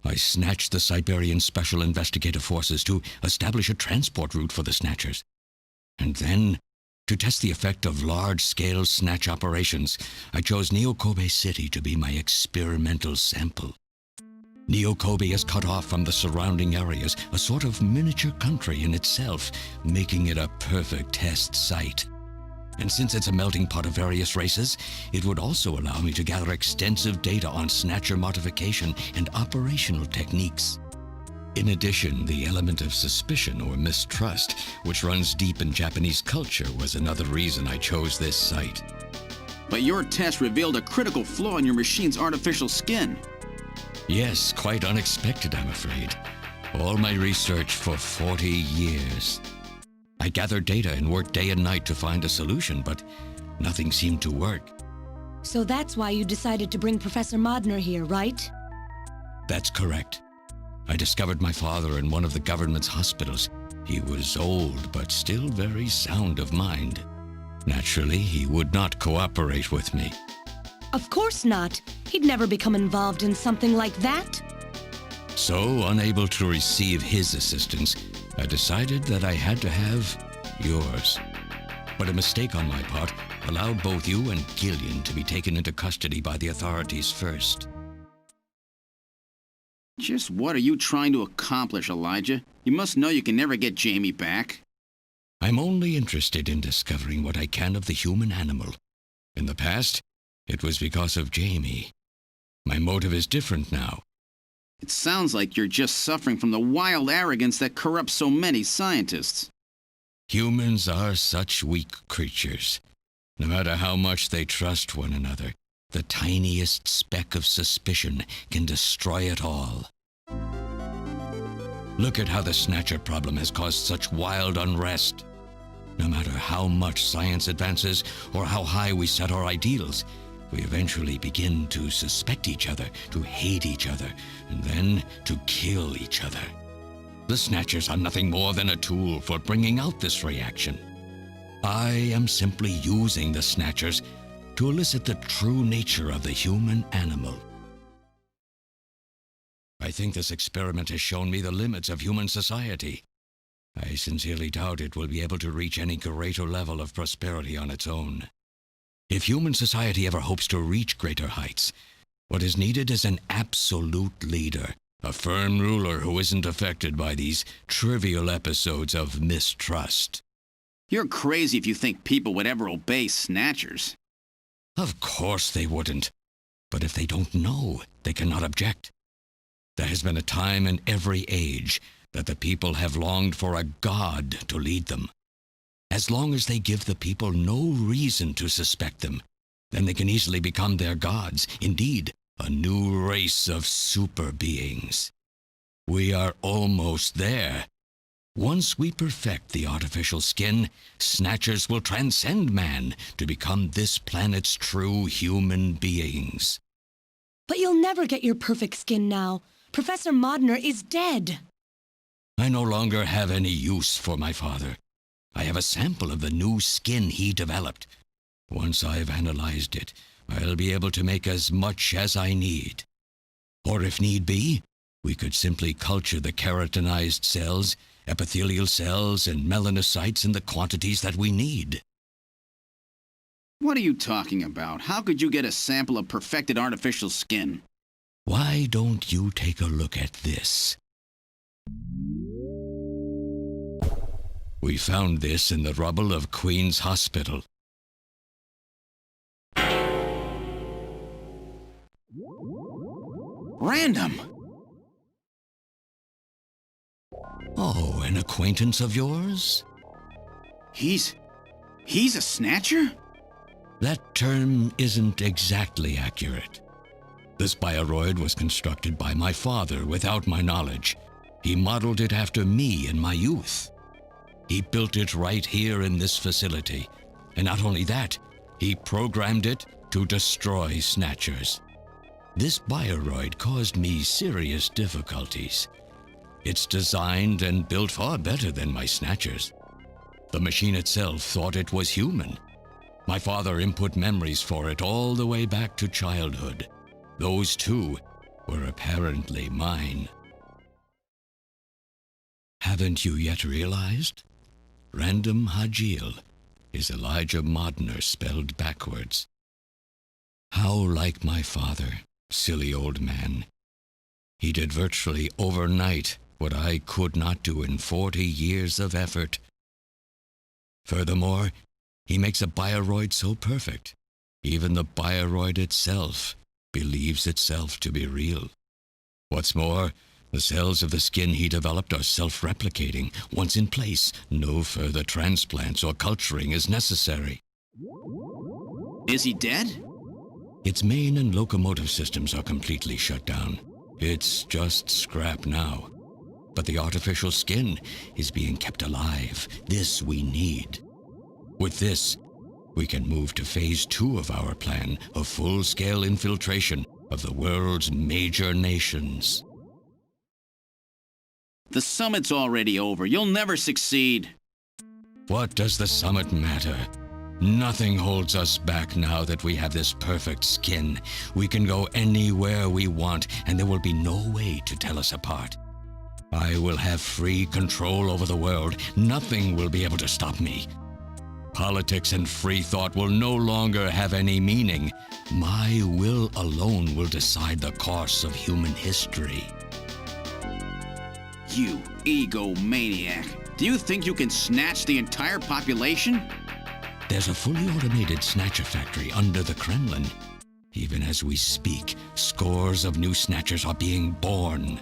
I snatched the Siberian Special Investigative Forces to establish a transport route for the Snatchers. And then, to test the effect of large-scale snatch operations, I chose Neo-Kobe City to be my experimental sample. Neo-Kobe is cut off from the surrounding areas, a sort of miniature country in itself, making it a perfect test site. And since it's a melting pot of various races, it would also allow me to gather extensive data on Snatcher modification and operational techniques. In addition, the element of suspicion or mistrust, which runs deep in Japanese culture, was another reason I chose this site. But your test revealed a critical flaw in your machine's artificial skin. Yes, quite unexpected, I'm afraid. All my research for 40 years. I gathered data and worked day and night to find a solution, but nothing seemed to work. So that's why you decided to bring Professor Modner here, right? That's correct. I discovered my father in one of the government's hospitals. He was old, but still very sound of mind. Naturally, he would not cooperate with me. Of course not. He'd never become involved in something like that. So, unable to receive his assistance, I decided that I had to have yours. But a mistake on my part allowed both you and Gillian to be taken into custody by the authorities first. Just what are you trying to accomplish, Elijah? You must know you can never get Jamie back. I'm only interested in discovering what I can of the human animal. In the past, it was because of Jamie. My motive is different now. It sounds like you're just suffering from the wild arrogance that corrupts so many scientists. Humans are such weak creatures. No matter how much they trust one another, the tiniest speck of suspicion can destroy it all. Look at how the Snatcher problem has caused such wild unrest. No matter how much science advances or how high we set our ideals, we eventually begin to suspect each other, to hate each other, and then to kill each other. The Snatchers are nothing more than a tool for bringing out this reaction. I am simply using the Snatchers to elicit the true nature of the human animal. I think this experiment has shown me the limits of human society. I sincerely doubt it will be able to reach any greater level of prosperity on its own. If human society ever hopes to reach greater heights, what is needed is an absolute leader, a firm ruler who isn't affected by these trivial episodes of mistrust. You're crazy if you think people would ever obey Snatchers. Of course they wouldn't. But if they don't know, they cannot object. There has been a time in every age that the people have longed for a god to lead them. As long as they give the people no reason to suspect them, then they can easily become their gods, indeed, a new race of super beings. We are almost there. Once we perfect the artificial skin, Snatchers will transcend man to become this planet's true human beings. But you'll never get your perfect skin now. Professor Modner is dead. I no longer have any use for my father. I have a sample of the new skin he developed. Once I've analyzed it, I'll be able to make as much as I need. Or if need be, we could simply culture the keratinized cells, epithelial cells, and melanocytes in the quantities that we need. What are you talking about? How could you get a sample of perfected artificial skin? Why don't you take a look at this? We found this in the rubble of Queen's Hospital. Random! Oh, an acquaintance of yours? He's a Snatcher? That term isn't exactly accurate. This bioroid was constructed by my father without my knowledge. He modeled it after me in my youth. He built it right here in this facility. And not only that, he programmed it to destroy Snatchers. This bioroid caused me serious difficulties. It's designed and built far better than my Snatchers. The machine itself thought it was human. My father input memories for it all the way back to childhood. Those too were apparently mine. Haven't you yet realized? Random Hajil is Elijah Modner spelled backwards. How like my father, silly old man. He did virtually overnight what I could not do in 40 years of effort. Furthermore, he makes a bioroid so perfect, even the bioroid itself believes itself to be real. What's more, the cells of the skin he developed are self-replicating. Once in place, no further transplants or culturing is necessary. Is he dead? Its main and locomotive systems are completely shut down. It's just scrap now. But the artificial skin is being kept alive. This we need. With this, we can move to phase 2 of our plan of full-scale infiltration of the world's major nations. The summit's already over. You'll never succeed. What does the summit matter? Nothing holds us back now that we have this perfect skin. We can go anywhere we want, and there will be no way to tell us apart. I will have free control over the world. Nothing will be able to stop me. Politics and free thought will no longer have any meaning. My will alone will decide the course of human history. You egomaniac. Do you think you can snatch the entire population? There's a fully automated Snatcher factory under the Kremlin. Even as we speak, scores of new Snatchers are being born.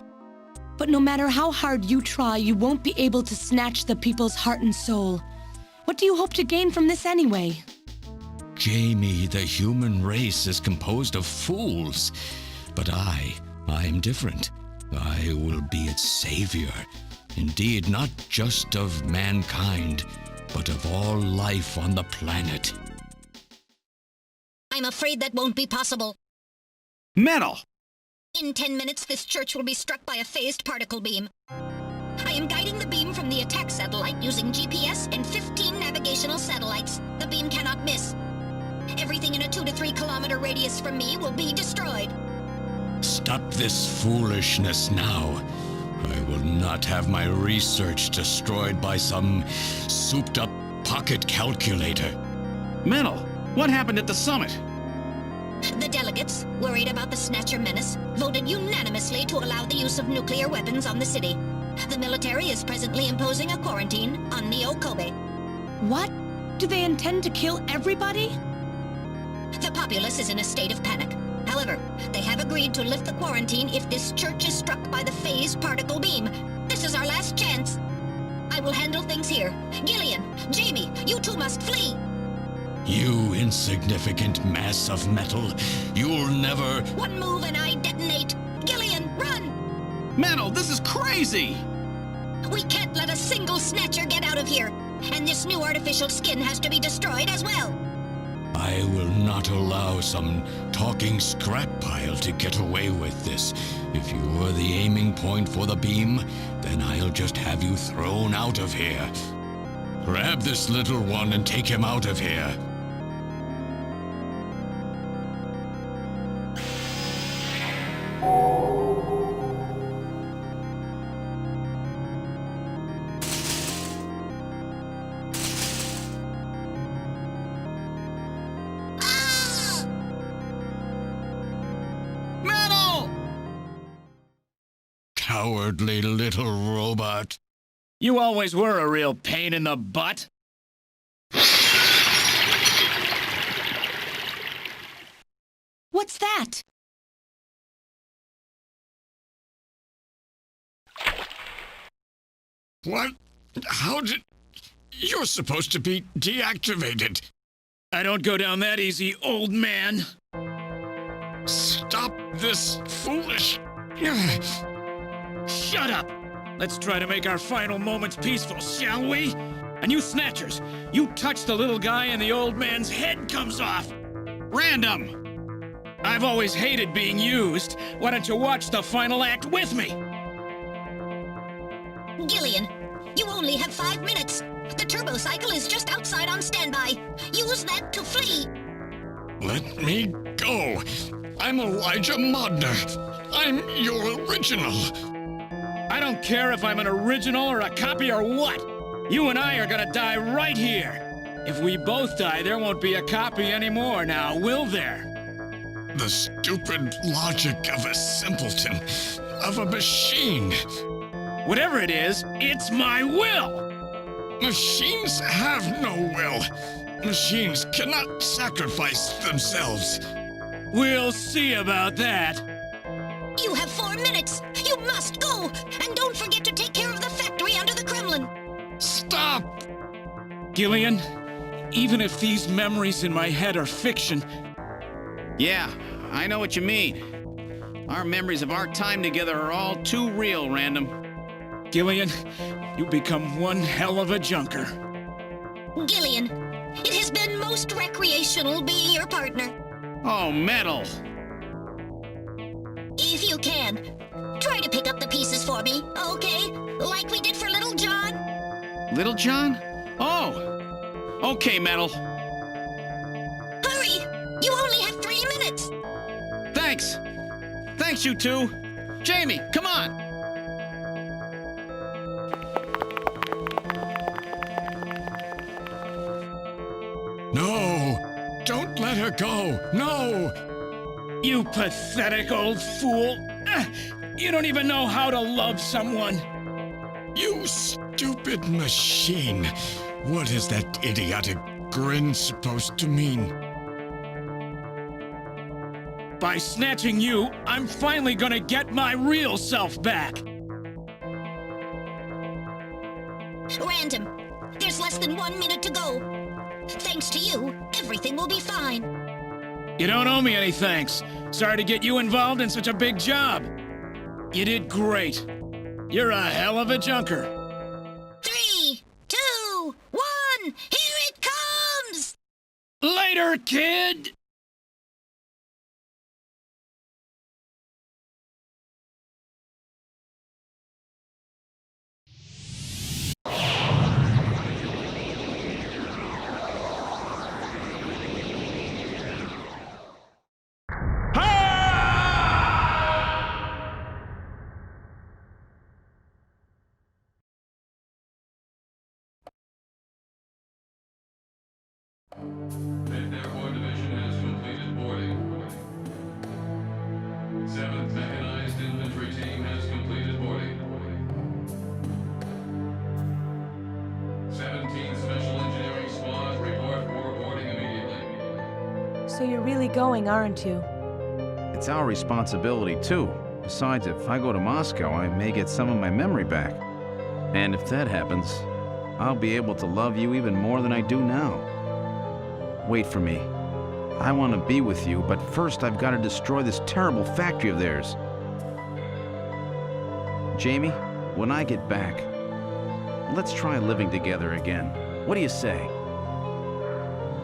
But no matter how hard you try, you won't be able to snatch the people's heart and soul. What do you hope to gain from this anyway? Jamie, the human race is composed of fools. But I'm different. I will be its savior. Indeed, not just of mankind, but of all life on the planet. I'm afraid that won't be possible. Metal! In 10 minutes, this church will be struck by a phased particle beam. I am guiding the beam from the attack satellite using GPS and 15 navigational satellites. The beam cannot miss. Everything in a 2 to 3 kilometer radius from me will be destroyed. Stop this foolishness now. I will not have my research destroyed by some souped-up pocket calculator. Metal, what happened at the summit? The delegates, worried about the Snatcher menace, voted unanimously to allow the use of nuclear weapons on the city. The military is presently imposing a quarantine on Neo Kobe. What? Do they intend to kill everybody? The populace is in a state of panic. However, they have agreed to lift the quarantine if this church is struck by the phased particle beam. This is our last chance. I will handle things here. Gillian, Jamie, you two must flee. You insignificant mass of metal. You'll never... One move and I detonate. Gillian, run! Metal, this is crazy! We can't let a single Snatcher get out of here. And this new artificial skin has to be destroyed as well. I will not allow some talking scrap pile to get away with this. If you were the aiming point for the beam, then I'll just have you thrown out of here. Grab this little one and take him out of here. Cowardly little robot. You always were a real pain in the butt. What's that? What? How did... You're supposed to be deactivated. I don't go down that easy, old man. Stop this foolish... Shut up! Let's try to make our final moments peaceful, shall we? And you Snatchers, you touch the little guy and the old man's head comes off. Random! I've always hated being used. Why don't you watch the final act with me? Gillian, you only have 5 minutes. The turbo cycle is just outside on standby. Use that to flee. Let me go. I'm Elijah Modner. I'm your original. I don't care if I'm an original or a copy or what. You and I are gonna die right here. If we both die, there won't be a copy anymore now, will there? The stupid logic of a simpleton, of a machine. Whatever it is, it's my will! Machines have no will. Machines cannot sacrifice themselves. We'll see about that. You have 4 minutes. You must go. And don't forget to take care of the factory under the Kremlin. Stop! Gillian, even if these memories in my head are fiction... Yeah, I know what you mean. Our memories of our time together are all too real, Random. Gillian, you become one hell of a junker. Gillian, it has been most recreational being your partner. Oh, metal! If you can, try to pick up the pieces for me, okay? Like we did for Little John? Little John? Oh! Okay, Metal. Hurry! You only have 3 minutes! Thanks! Thanks, you two! Jamie, come on! No! Don't let her go! No! You pathetic old fool! You don't even know how to love someone! You stupid machine! What is that idiotic grin supposed to mean? By snatching you, I'm finally gonna get my real self back! Random, there's less than 1 minute to go. Thanks to you, everything will be fine. You don't owe me any thanks. Sorry to get you involved in such a big job. You did great. You're a hell of a junker. 3, 2, 1, here it comes! Later, kid! Airport Division has completed boarding. 7th Mechanized Infantry Team has completed boarding. 17th Special Engineering Squad report for boarding immediately. So you're really going, aren't you? It's our responsibility, too. Besides, if I go to Moscow, I may get some of my memory back. And if that happens, I'll be able to love you even more than I do now. Wait for me. I want to be with you, but first I've got to destroy this terrible factory of theirs. Jamie, when I get back, let's try living together again. What do you say?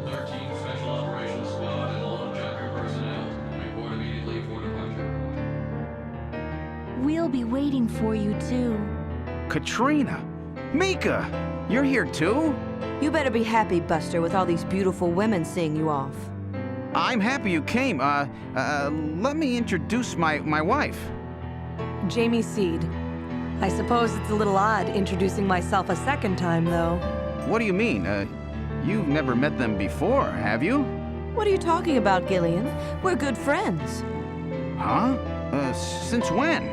13th Special Operations Squad and all Junker personnel. Report immediately for departure. We'll be waiting for you, too. Katrina! Mika! You're here too? You better be happy, Buster, with all these beautiful women seeing you off. I'm happy you came. Let me introduce my wife. Jamie Seed. I suppose it's a little odd introducing myself a second time, though. What do you mean? You've never met them before, have you? What are you talking about, Gillian? We're good friends. Huh? Since when?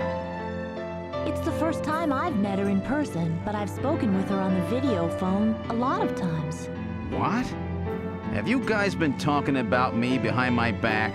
It's the first time I've met her in person, but I've spoken with her on the video phone a lot of times. What? Have you guys been talking about me behind my back?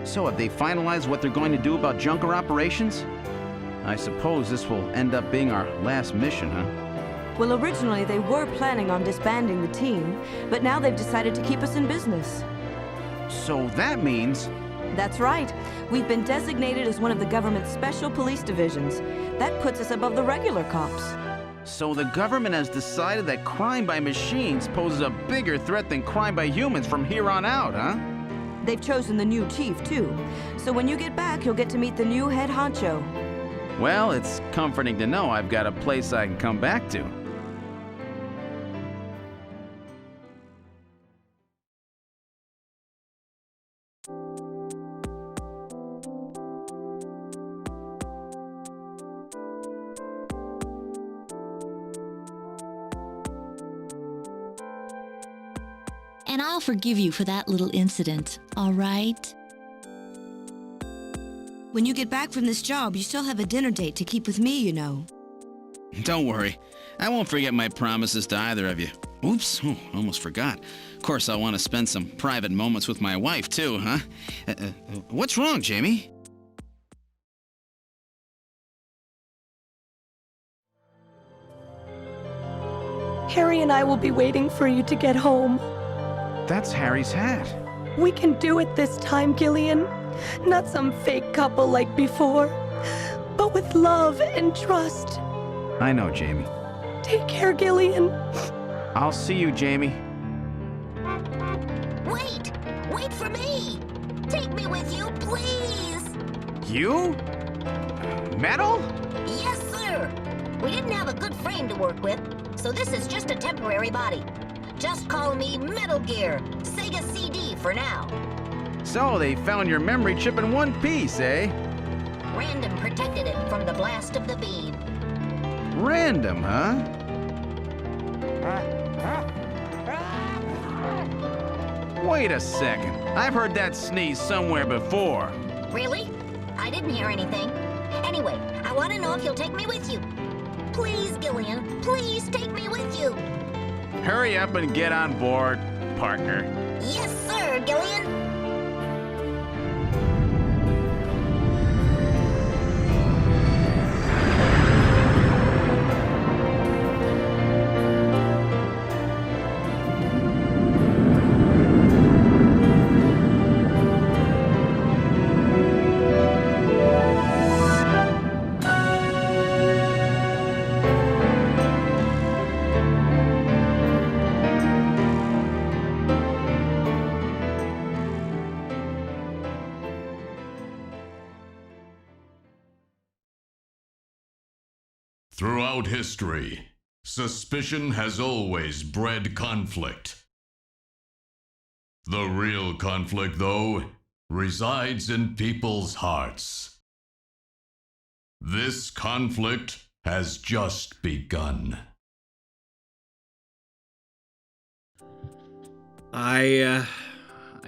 So have they finalized what they're going to do about Junker operations? I suppose this will end up being our last mission, huh? Well, originally they were planning on disbanding the team, but now they've decided to keep us in business. So that means... That's right. We've been designated as one of the government's special police divisions. That puts us above the regular cops. So the government has decided that crime by machines poses a bigger threat than crime by humans from here on out, huh? They've chosen the new chief, too. So when you get back, you'll get to meet the new head honcho. Well, it's comforting to know I've got a place I can come back to. And I'll forgive you for that little incident, all right? When you get back from this job, you still have a dinner date to keep with me, you know. Don't worry. I won't forget my promises to either of you. Oops, almost forgot. Of course, I want to spend some private moments with my wife, too, huh? What's wrong, Jamie? Harry and I will be waiting for you to get home. That's Harry's hat. We can do it this time, Gillian. Not some fake couple like before, but with love and trust. I know, Jamie. Take care, Gillian. I'll see you, Jamie. Wait! Wait for me! Take me with you, please! You? Metal? Yes, sir! We didn't have a good frame to work with, so this is just a temporary body. Just call me Metal Gear, Sega CD for now. So they found your memory chip in one piece, eh? Random protected it from the blast of the beam. Random, huh? Wait a second. I've heard that sneeze somewhere before. Really? I didn't hear anything. Anyway, I want to know if you'll take me with you. Please, Gillian, please take me with you. Hurry up and get on board, partner. Yes, sir, Gillian. Throughout history, suspicion has always bred conflict. The real conflict, though, resides in people's hearts. This conflict has just begun. I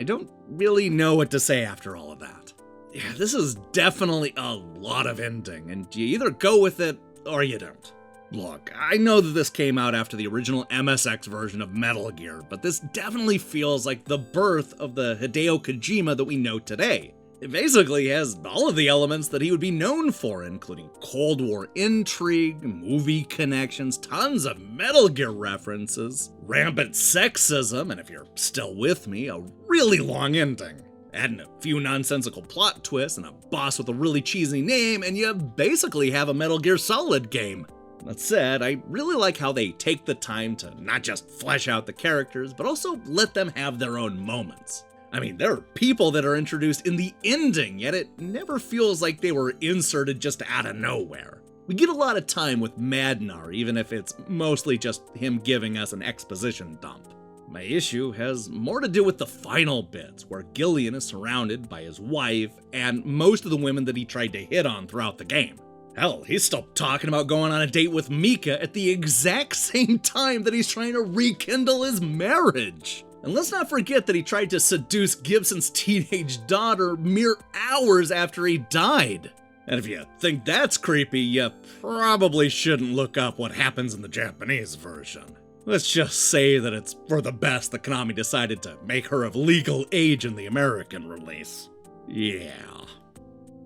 don't really know what to say after all of that. Yeah, this is definitely a lot of ending, and you either go with it or you don't. Look, I know that this came out after the original MSX version of Metal Gear, but this definitely feels like the birth of the Hideo Kojima that we know today. It basically has all of the elements that he would be known for, including Cold War intrigue, movie connections, tons of Metal Gear references, rampant sexism, and if you're still with me, a really long ending. Add in a few nonsensical plot twists and a boss with a really cheesy name, and you basically have a Metal Gear Solid game. That said, I really like how they take the time to not just flesh out the characters, but also let them have their own moments. I mean, there are people that are introduced in the ending, yet it never feels like they were inserted just out of nowhere. We get a lot of time with Madnar, even if it's mostly just him giving us an exposition dump. My issue has more to do with the final bits, where Gillian is surrounded by his wife and most of the women that he tried to hit on throughout the game. Hell, he's still talking about going on a date with Mika at the exact same time that he's trying to rekindle his marriage. And let's not forget that he tried to seduce Gibson's teenage daughter mere hours after he died. And if you think that's creepy, you probably shouldn't look up what happens in the Japanese version. Let's just say that it's for the best that Konami decided to make her of legal age in the American release. Yeah.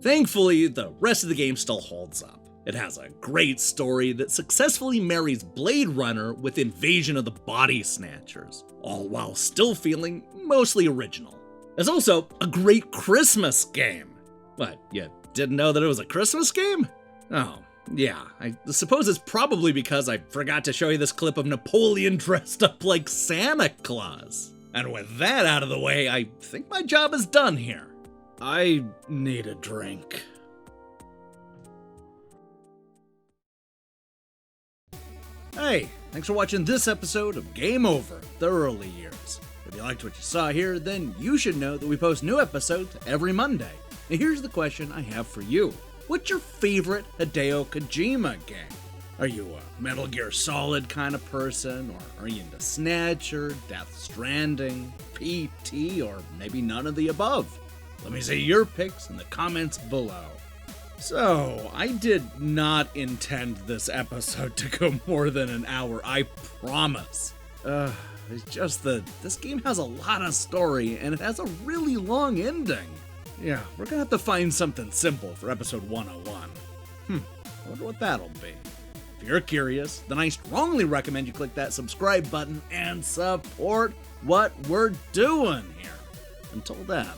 Thankfully, the rest of the game still holds up. It has a great story that successfully marries Blade Runner with Invasion of the Body Snatchers, all while still feeling mostly original. There's also a great Christmas game. What, you didn't know that it was a Christmas game? Oh. Yeah, I suppose it's probably because I forgot to show you this clip of Napoleon dressed up like Santa Claus. And with that out of the way, I think my job is done here. I need a drink. Hey, thanks for watching this episode of Game Over, The Early Years. If you liked what you saw here, then you should know that we post new episodes every Monday. Now here's the question I have for you. What's your favorite Hideo Kojima game? Are you a Metal Gear Solid kind of person, or are you into Snatcher, Death Stranding, PT, or maybe none of the above? Let me see your picks in the comments below. So, I did not intend this episode to go more than an hour, I promise. It's just that this game has a lot of story, and it has a really long ending. Yeah, we're gonna have to find something simple for episode 101. I wonder what that'll be. If you're curious, then I strongly recommend you click that subscribe button and support what we're doing here. Until then,